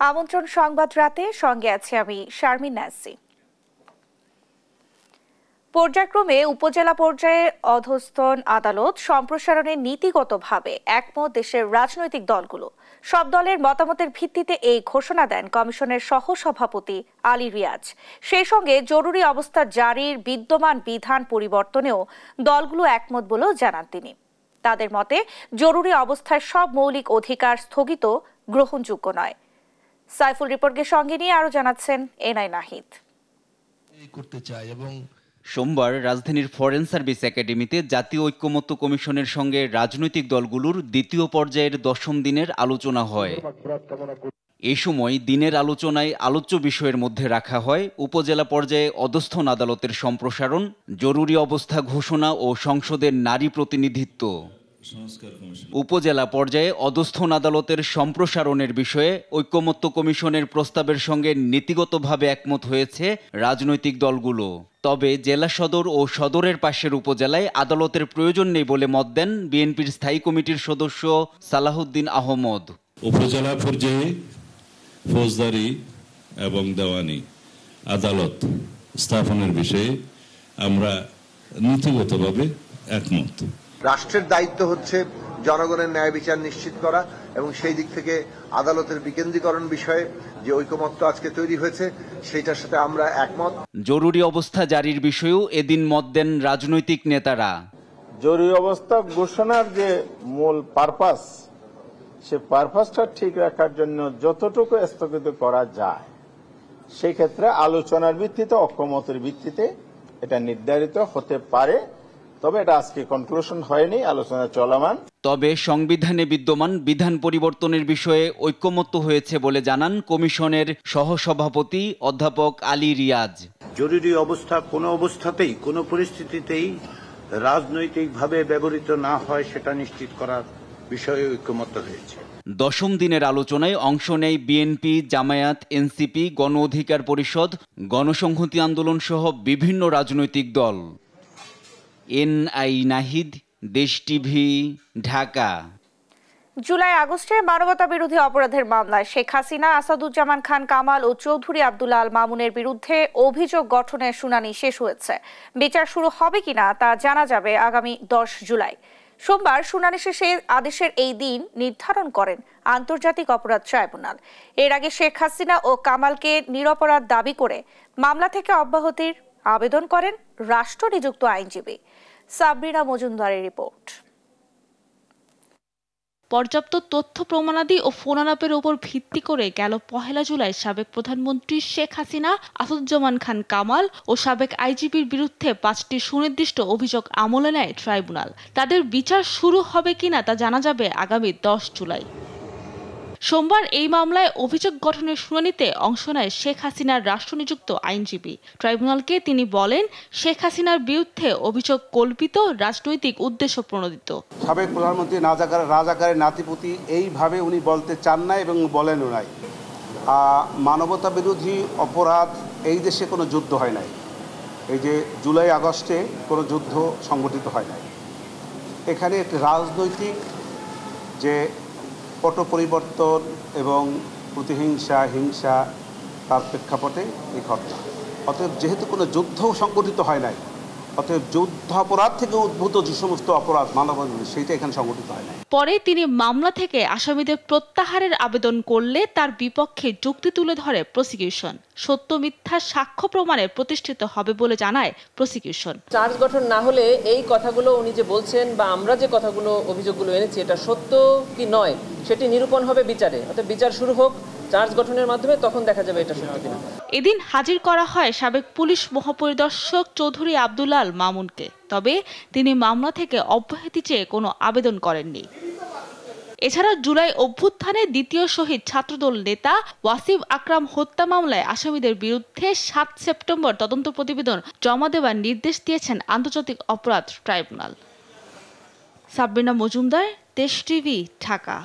আমন্ত্রণ সংবাদ রাতে, সঙ্গে আছে আমি শারমিন নাসি। পর্যায়ক্রমে উপজেলা পর্যায়ে অধস্তন আদালত সম্প্রসারণে নীতিগতভাবে একমত দেশের রাজনৈতিক দলগুলো। সব দলের মতামতের ভিত্তিতে এই ঘোষণা দেন কমিশনের সহসভাপতি আলী রিয়াজ। সেই সঙ্গে জরুরি অবস্থা জারির বিদ্যমান বিধান পরিবর্তনেও দলগুলো একমত বলেও জানান তিনি। তাদের মতে জরুরি অবস্থায় সব মৌলিক অধিকার স্থগিত গ্রহণযোগ্য নয়। সাইফুল রিপোর্টকে সঙ্গে নিয়ে আরো জানাচ্ছেন এনআই নাহিদ। সোমবার রাজধানীর ফরেন সার্ভিস একাডেমিতে জাতীয় ঐক্যমত্য কমিশনের সঙ্গে রাজনৈতিক দলগুলোর দ্বিতীয় পর্যায়ের 10ম দিনের আলোচনা হয়। এ সময় দিনের আলোচনায় আলোচ্য বিষয়ের মধ্যে রাখা হয় উপজেলা পর্যায়ে অধস্থন আদালতের সম্প্রসারণ, জরুরি অবস্থা ঘোষণা ও সংসদের নারী প্রতিনিধিত্ব। উপজেলা পর্যায়ে অধস্থন আদালতের সম্প্রসারণের বিষয়ে ঐক্যমত্য কমিশনের প্রস্তাবের সঙ্গে নীতিগতভাবে একমত হয়েছে রাজনৈতিক দলগুলো। তবে জেলা সদর ও সদরের পাশের উপজেলায় আদালতের প্রয়োজন নেই বলে মত দেন বিএনপির স্থায়ী কমিটির সদস্য সালাহুদ্দিন আহমদ। উপজেলা পর্যায়ে ফৌজদারি এবং দেওয়ানি আদালত স্থাপনের বিষয়ে আমরা নীতিগতভাবে একমত। রাষ্ট্রের দায়িত্ব হচ্ছে জনগণের ন্যায় বিচার নিশ্চিত করা, এবং সেই দিক থেকে আদালতের বিকেন্দ্রীকরণ বিষয়ে যে ঐকমত্য আজকে তৈরি হয়েছে সেটার সাথে আমরা একমত। জরুরি অবস্থা জারির বিষয়েও এদিন মত দেন রাজনৈতিক নেতারা। জরুরি অবস্থা ঘোষণার যে মূল পারপাস, সে পারপাসটা ঠিক রাখার জন্য যতটুকু স্থগিত করা যায় সেই ক্ষেত্রে আলোচনার ভিত্তিতে, ঐকমত্যের ভিত্তিতে এটা নির্ধারিত হতে পারে। তবে এটা আজকে কনক্লুশন হয়নি, আলোচনা চলমান। তবে সংবিধানে বিদ্যমান বিধান পরিবর্তনের বিষয়ে ঐক্যমত্য হয়েছে বলে জানান কমিশনের সহসভাপতি অধ্যাপক আলী রিয়াজ। জরুরি অবস্থা কোনো অবস্থাতেই, কোনো পরিস্থিতিতেই রাজনৈতিকভাবে ব্যবহৃত না হয় সেটা নিশ্চিত করার বিষয়ে ঐক্যমত্য হয়েছে। 10ম দিনের আলোচনায় অংশ নেয় বিএনপি, জামায়াত, এনসিপি, গণ অধিকার পরিষদ, গণসংহতি আন্দোলন সহ বিভিন্ন রাজনৈতিক দল। এনআই নাহিদ, দেশ টিভি, ঢাকা। জুলাই আগস্টে মানবতা বিরোধী অপরাধের মামলায় শেখ হাসিনা, আসাদুজ্জামান খান কামাল ও চৌধুরী আব্দুল্লাহ আল মামুনের বিরুদ্ধে অভিযোগ গঠনের শুনানি শেষ হয়েছে। বিচার শুরু হবে কিনা তা জানা যাবে আগামী 10 জুলাই। সোমবার শুনানি শেষে আদেশের এই দিন নির্ধারণ করেন আন্তর্জাতিক অপরাধ ট্রাইব্যুনাল। এর আগে শেখ হাসিনা ও কামালকে নিরপরাধ দাবি করে মামলা থেকে অব্যাহতির আবেদন করেন রাষ্ট্র নিযুক্ত আইনজীবী। সাবরিনা মজুমদারের রিপোর্ট। পর্যাপ্ত তথ্য প্রমাণাদি ও ফোনালাপের উপর ভিত্তি করে গেল 1 জুলাই সাবেক প্রধানমন্ত্রী শেখ হাসিনা, আসাদুজ্জামান খান কামাল ও সাবেক আইজিপির বিরুদ্ধে 5টি সুনির্দিষ্ট অভিযোগ আমলে নেয় ট্রাইব্যুনাল। তাদের বিচার শুরু হবে কিনা তা জানা যাবে আগামী 10 জুলাই। সোমবার এই মামলায় অভিযোগ গঠনের শুনানিতে অংশ নেয় শেখ হাসিনার রাষ্ট্রনিযুক্ত আইনজীবী। ট্রাইব্যুনালকে তিনি বলেন, শেখ হাসিনার বিরুদ্ধে অভিযোগ কল্পিত, রাজনৈতিক উদ্দেশ্য প্রণোদিত। সাবেক প্রধানমন্ত্রী রাজাকারের নাতিপুতি এইভাবে উনি বলতে চান না এবং বলেনও নাই। মানবতা বিরোধী অপরাধ, এই দেশে কোনো যুদ্ধ হয় নাই। এই যে জুলাই আগস্টে কোনো যুদ্ধ সংগঠিত হয় নাই। এখানে একটি রাজনৈতিক যে পট পরিবর্তন এবং প্রতিহিংসা, হিংসা, তার প্রেক্ষাপটে এই ঘটনা। অতএব যেহেতু কোনো যুদ্ধও সংগঠিত হয় নাই, অতএব যুদ্ধ অপরাধ থেকে উদ্ভূত যে সমস্ত অপরাধ মানবাধিকার, সেইটা এখানে সংগঠিত হয় নাই। পরে তিনি মামলা থেকে আসামিদের প্রত্যাহারের আবেদন করলে তার বিপক্ষে যুক্তি তুলে ধরে প্রসিকিউশন। সত্য মিথ্যা সাক্ষ্য প্রমাণে প্রতিষ্ঠিত হবে বলে জানায় প্রসিকিউশন। চার্জ গঠন না হলে এই কথাগুলো উনি যে বলছেন বা আমরা যে কথাগুলো অভিযোগগুলো এনেছি এটা সত্য কি নয় সেটি নিরূপণ হবে বিচারে। অর্থাৎ বিচার শুরু হোক চার্জ গঠনের মাধ্যমে, তখন দেখা যাবে এটা সত্য কিনা। এদিন হাজির করা হয় সাবেক পুলিশ মহাপরিদর্শক চৌধুরী আব্দুল্লাহ আল মামুনকে। তবে তিনি মামলা থেকে অব্যাহতি চেয়ে কোনো আবেদন করেননি। এছাড়া জুলাই অভ্যুত্থানে দ্বিতীয় শহীদ ছাত্রদল নেতা ওয়াসিম আকরাম হত্যা মামলায় আসামিদের বিরুদ্ধে 7 সেপ্টেম্বর তদন্ত প্রতিবেদন জমা দেওয়ার নির্দেশ দিয়েছেন আন্তর্জাতিক অপরাধ ট্রাইব্যুনাল। সাবরিনা মজুমদার, দেশ টিভি, ঢাকা।